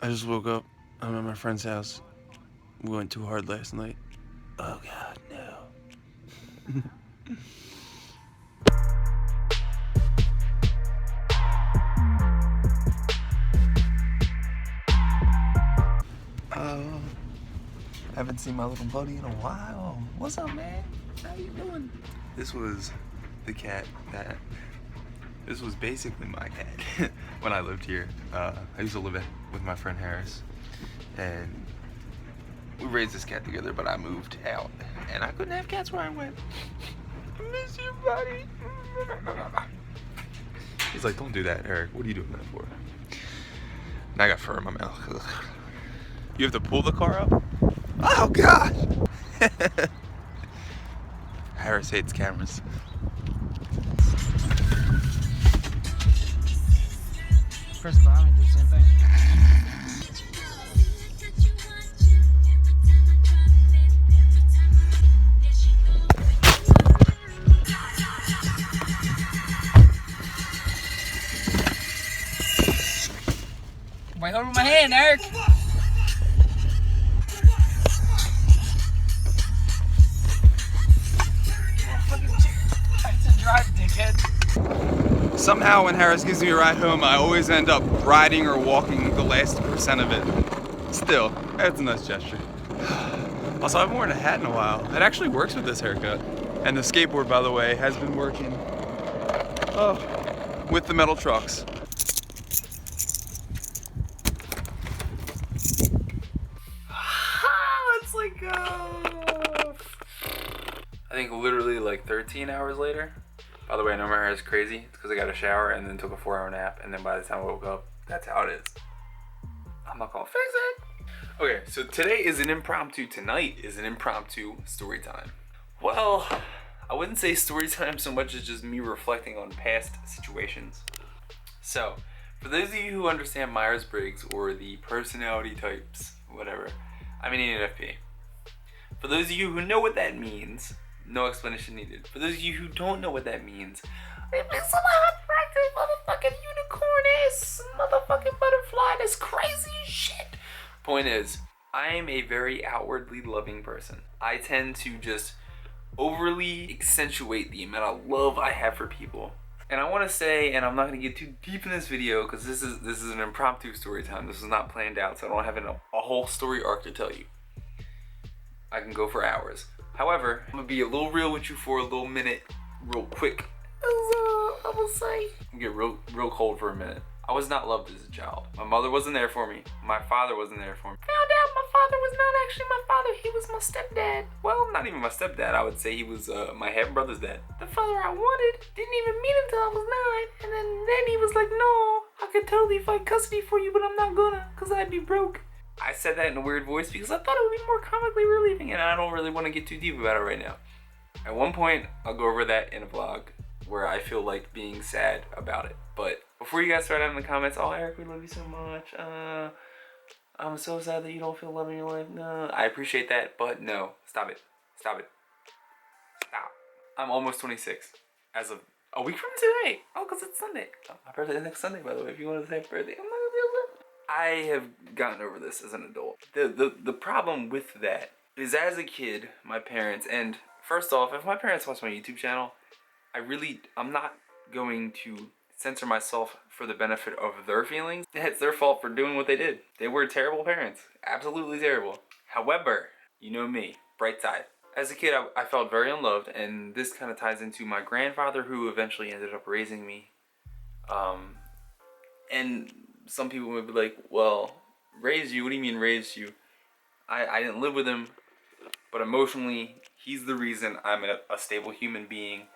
I just woke up. I'm at my friend's house. We went too hard last night. Oh God, no. Oh, haven't seen my little buddy in a while. What's up, man? How you doing? This was the cat that. This was basically my cat when I lived here. I used to live with my friend Harris, and we raised this cat together. But I moved out, and I couldn't have cats where I went. I miss you, buddy. He's like, "Don't do that, Eric. What are you doing that for?" And I got fur in my mouth. Ugh. You have to pull the car up? Oh, gosh! Harris hates cameras. Chris Brown did the same thing. Right over my hand, Eric. Somehow when Harris gives me a ride home, I always end up riding or walking the last % of it. Still, that's a nice gesture. Also, I haven't worn a hat in a while. It actually works with this haircut. And the skateboard, by the way, has been working with the metal trucks. It's like, I think literally like 13 hours later. By the way, I know my hair is crazy. It's because I got a shower and then took a 4-hour nap. And then by the time I woke up, that's how it is. I'm not gonna fix it. Okay, so today is an impromptu. Tonight is an impromptu story time. Well, I wouldn't say story time so much as just me reflecting on past situations. So, for those of you who understand Myers-Briggs or the personality types, whatever, I'm an ENFP. For those of you who know what that means, no explanation needed. For those of you who don't know what that means, it means some hyperactive motherfucking unicorn ass motherfucking butterfly that's crazy as shit. Point is, I am a very outwardly loving person. I tend to just overly accentuate the amount of love I have for people. And I want to say, and I'm not going to get too deep in this video because this is an impromptu story time. This is not planned out, so I don't have a whole story arc to tell you. I can go for hours. However, I'm going to be a little real with you for a little minute, real quick. I will say, get real cold for a minute. I was not loved as a child. My mother wasn't there for me. My father wasn't there for me. Found out my father was not actually my father. He was my stepdad. Well, not even my stepdad. I would say he was my half brother's dad. The father I wanted didn't even meet until I was 9. And then he was like, no, I could totally fight custody for you, but I'm not gonna, because I'd be broke. I said that in a weird voice because I thought it would be more comically relieving, and I don't really want to get too deep about it right now. At one point, I'll go over that in a vlog where I feel like being sad about it. But before you guys start out in the comments, oh, Eric, we love you so much. I'm so sad that you don't feel love in your life. No, I appreciate that, but no. Stop it. Stop it. Stop. I'm almost 26 as of a week from today. Oh, because it's Sunday. Oh, my birthday is next Sunday, by the way. If you want to say happy birthday, I'm not going to be able to. I have gotten over this as an adult. The problem with that is as a kid, my parents, and first off, if my parents watch my YouTube channel, I'm not going to censor myself for the benefit of their feelings. It's their fault for doing what they did. They were terrible parents. Absolutely terrible. However, you know me, bright side. As a kid, I felt very unloved, and this kind of ties into my grandfather who eventually ended up raising me. And some people would be like, well, raised you? What do you mean raised you? I didn't live with him, but emotionally, he's the reason I'm a stable human being.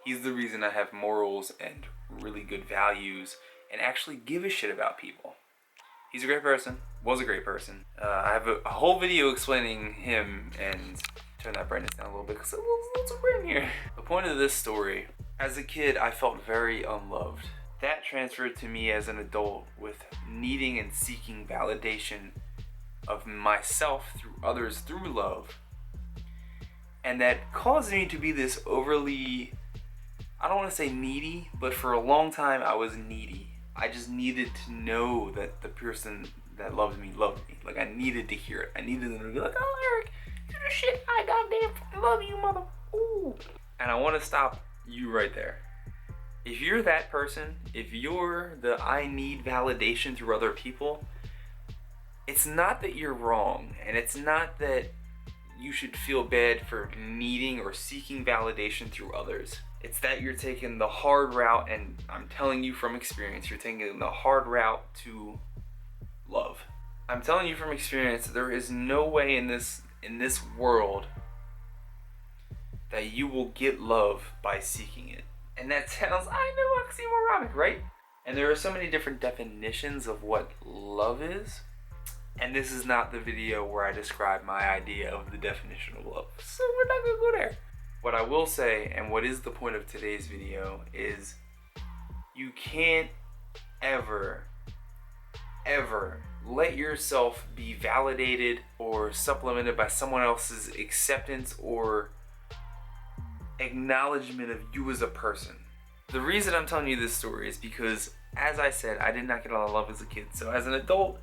He's the reason I have morals and really good values and actually give a shit about people. He's a great person, was a great person. I have a whole video explaining him, and turn that brightness down a little bit because it's a little too bright in here. The point of this story, as a kid, I felt very unloved. That transferred to me as an adult with needing and seeking validation of myself through others through love. And that caused me to be this overly, I don't want to say needy, but for a long time I was needy. I just needed to know that the person that loves me. Like, I needed to hear it. I needed them to be like, oh, Eric, you're the shit. I goddamn fucking love you, mother. Ooh. And I want to stop you right there. If you're that person, if you're the I need validation through other people, it's not that you're wrong, and it's not that you should feel bad for needing or seeking validation through others. It's that you're taking the hard route, and I'm telling you from experience, you're taking the hard route to love. I'm telling you from experience, there is no way in this world that you will get love by seeking it. And that sounds, I know, oxymoronic, right? And there are so many different definitions of what love is. And this is not the video where I describe my idea of the definition of love. So we're not gonna go there. What I will say, and what is the point of today's video, is you can't ever let yourself be validated or supplemented by someone else's acceptance or acknowledgement of you as a person. The reason I'm telling you this story is because, as I said, I did not get a lot of love as a kid. So as an adult,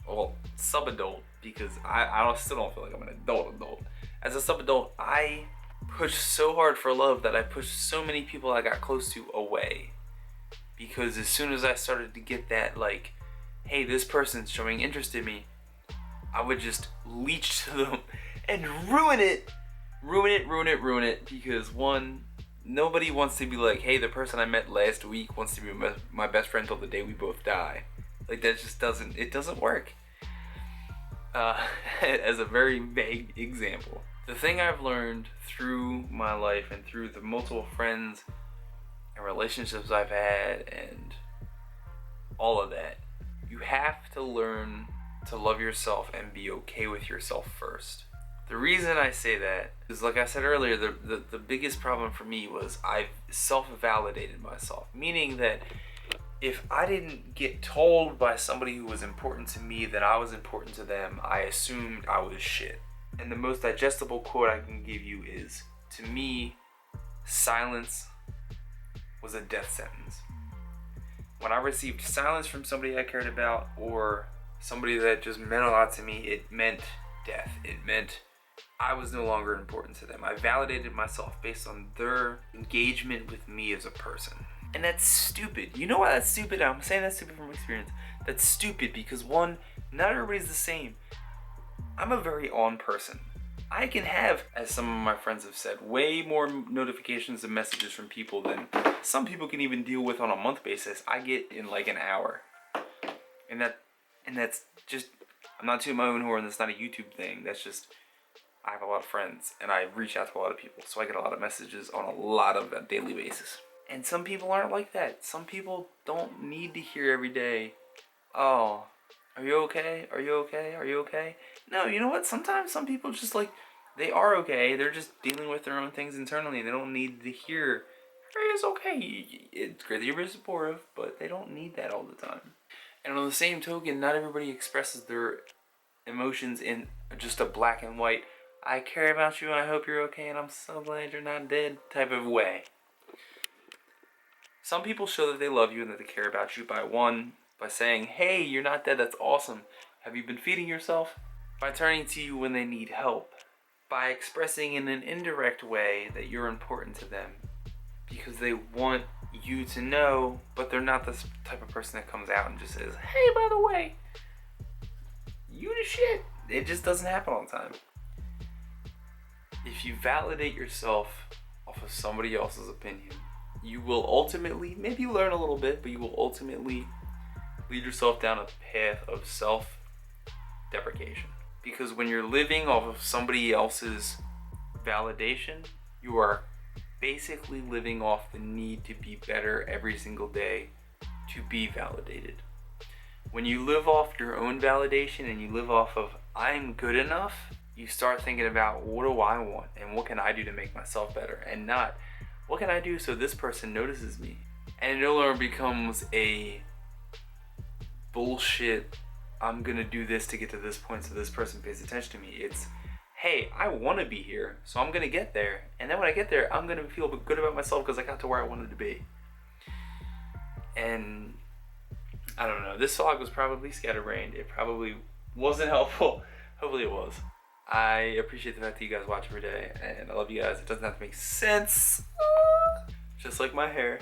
well, sub-adult, because I still don't feel like I'm an adult. As a sub-adult, I pushed so hard for love that I pushed so many people I got close to away. Because as soon as I started to get that, like, hey, this person's showing interest in me, I would just leech to them and ruin it. Because one, nobody wants to be like, hey, the person I met last week wants to be my best friend till the day we both die. Like, that just doesn't work. As a very vague example. The thing I've learned through my life and through the multiple friends and relationships I've had and all of that, you have to learn to love yourself and be okay with yourself first. The reason I say that is, like I said earlier, the biggest problem for me was I've self-validated myself. Meaning that if I didn't get told by somebody who was important to me that I was important to them, I assumed I was shit. And the most digestible quote I can give you is, to me, silence was a death sentence. When I received silence from somebody I cared about, or somebody that just meant a lot to me, it meant death. It meant I was no longer important to them. I validated myself based on their engagement with me as a person. And that's stupid. You know why that's stupid? I'm saying that's stupid from experience. That's stupid because, one, not everybody's the same. I'm a very on person. I can have, as some of my friends have said, way more notifications and messages from people than some people can even deal with on a month basis. I get in like an hour. And that's just, I'm not tooting my own horn, that's not a YouTube thing. That's just, I have a lot of friends and I reach out to a lot of people. So I get a lot of messages on a lot of a daily basis. And some people aren't like that. Some people don't need to hear every day, oh, are you okay? Are you okay? Are you okay? No, you know what? Sometimes some people just, like, they are okay. They're just dealing with their own things internally. They don't need to hear, hey, it's okay. It's great that you're very supportive, but they don't need that all the time. And on the same token, not everybody expresses their emotions in just a black and white, I care about you and I hope you're okay and I'm so glad you're not dead type of way. Some people show that they love you and that they care about you by saying, hey, you're not dead, that's awesome. Have you been feeding yourself? By turning to you when they need help. By expressing in an indirect way that you're important to them. Because they want you to know, but they're not the type of person that comes out and just says, hey, by the way, you the shit. It just doesn't happen all the time. If you validate yourself off of somebody else's opinion, you will ultimately, maybe learn a little bit, but you will ultimately lead yourself down a path of self-deprecation. Because when you're living off of somebody else's validation, you are basically living off the need to be better every single day to be validated. When you live off your own validation and you live off of, I'm good enough, you start thinking about, what do I want and what can I do to make myself better, and not, what can I do so this person notices me? And it no longer becomes a bullshit, I'm gonna do this to get to this point so this person pays attention to me. It's, hey, I want to be here, so I'm gonna get there, and then when I get there, I'm gonna feel good about myself because I got to where I wanted to be. And I don't know. This vlog was probably scatterbrained. It probably wasn't helpful. Hopefully it was. I appreciate the fact that you guys watch every day, and I love you guys. It doesn't have to make sense. Just like my hair.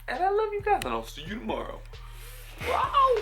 And I love you guys, and I'll see you tomorrow. Wow.